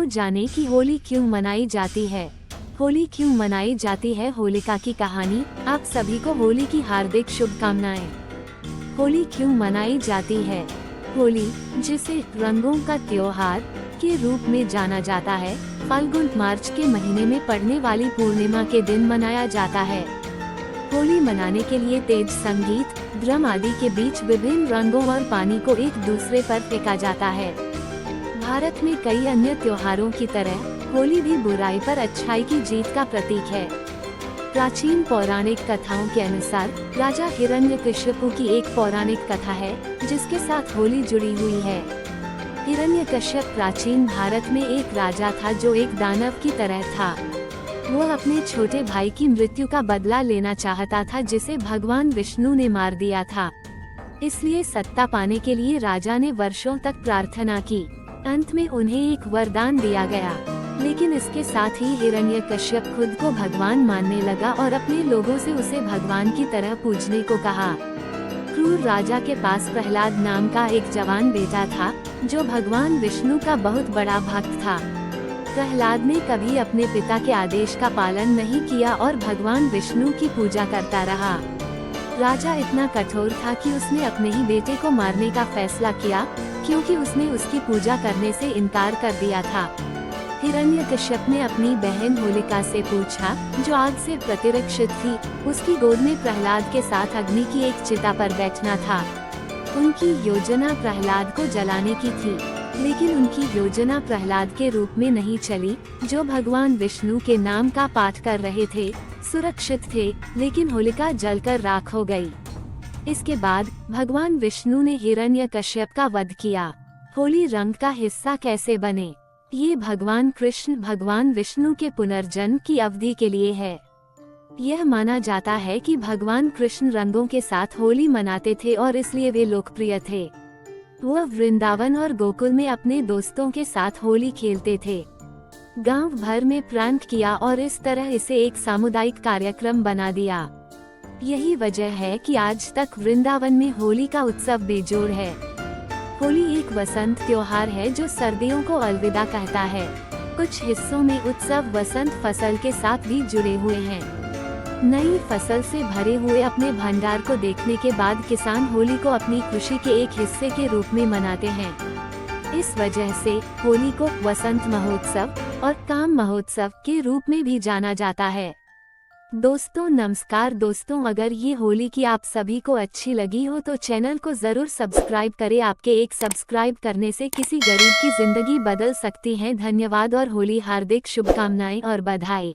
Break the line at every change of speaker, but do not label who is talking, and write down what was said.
आओ जाने कि होली क्यों मनाई जाती है। होली क्यों मनाई जाती है, होलिका की कहानी। आप सभी को होली की हार्दिक शुभकामनाएं। होली क्यों मनाई जाती है? होली, जिसे रंगों का त्योहार के रूप में जाना जाता है, फाल्गुन मार्च के महीने में पड़ने वाली पूर्णिमा के दिन मनाया जाता है। होली मनाने के लिए तेज संगीत, ड्रम आदि के बीच विभिन्न रंगों और पानी को एक दूसरे पर फेंका जाता है। भारत में कई अन्य त्योहारों की तरह होली भी बुराई पर अच्छाई की जीत का प्रतीक है। प्राचीन पौराणिक कथाओं के अनुसार राजा हिरण्यकश्यपु की एक पौराणिक कथा है जिसके साथ होली जुड़ी हुई है। हिरण्यकश्यप प्राचीन भारत में एक राजा था जो एक दानव की तरह था। वह अपने छोटे भाई की मृत्यु का बदला लेना चाहता था जिसे भगवान विष्णु ने मार दिया था। इसलिए सत्ता पाने के लिए राजा ने वर्षों तक प्रार्थना की। अंत में उन्हें एक वरदान दिया गया, लेकिन इसके साथ ही हिरण्यकश्यप खुद को भगवान मानने लगा और अपने लोगों से उसे भगवान की तरह पूजने को कहा। क्रूर राजा के पास प्रहलाद नाम का एक जवान बेटा था जो भगवान विष्णु का बहुत बड़ा भक्त था। प्रहलाद ने कभी अपने पिता के आदेश का पालन नहीं किया और भगवान विष्णु की पूजा करता रहा। राजा इतना कठोर था कि उसने अपने ही बेटे को मारने का फैसला किया, क्योंकि उसने उसकी पूजा करने से इनकार कर दिया था। हिरण्यकश्यप ने अपनी बहन होलिका से पूछा, जो आग से प्रतिरक्षित थी। उसकी गोद में प्रहलाद के साथ अग्नि की एक चिता पर बैठना था। उनकी योजना प्रहलाद को जलाने की थी, लेकिन उनकी योजना प्रहलाद के रूप में नहीं चली, जो भगवान विष्णु के नाम का पाठ कर रहे थे, सुरक्षित थे, लेकिन होलिका जलकर राख हो गई। इसके बाद भगवान विष्णु ने हिरण्यकश्यप का वध किया। होली रंग का हिस्सा कैसे बने? ये भगवान कृष्ण भगवान विष्णु के पुनर्जन्म की अवधि के लिए है। यह माना जाता है कि भगवान कृष्ण रंगों के साथ होली मनाते थे और इसलिए वे लोकप्रिय थे। वह वृंदावन और गोकुल में अपने दोस्तों के साथ होली खेलते थे। गांव भर में प्रैंक किया और इस तरह इसे एक सामुदायिक कार्यक्रम बना दिया। यही वजह है कि आज तक वृंदावन में होली का उत्सव बेजोड़ है। होली एक वसंत त्योहार है जो सर्दियों को अलविदा कहता है। कुछ हिस्सों में उत्सव वसंत फसल के साथ भी जुड़े हुए हैं। नई फसल से भरे हुए अपने भंडार को देखने के बाद किसान होली को अपनी खुशी के एक हिस्से के रूप में मनाते हैं। इस वजह से होली को वसंत महोत्सव और काम महोत्सव के रूप में भी जाना जाता है। दोस्तों नमस्कार दोस्तों, अगर ये होली की आप सभी को अच्छी लगी हो तो चैनल को जरूर सब्सक्राइब करें। आपके एक सब्सक्राइब करने से किसी गरीब की जिंदगी बदल सकती है। धन्यवाद और होली हार्दिक शुभकामनाएं और बधाई।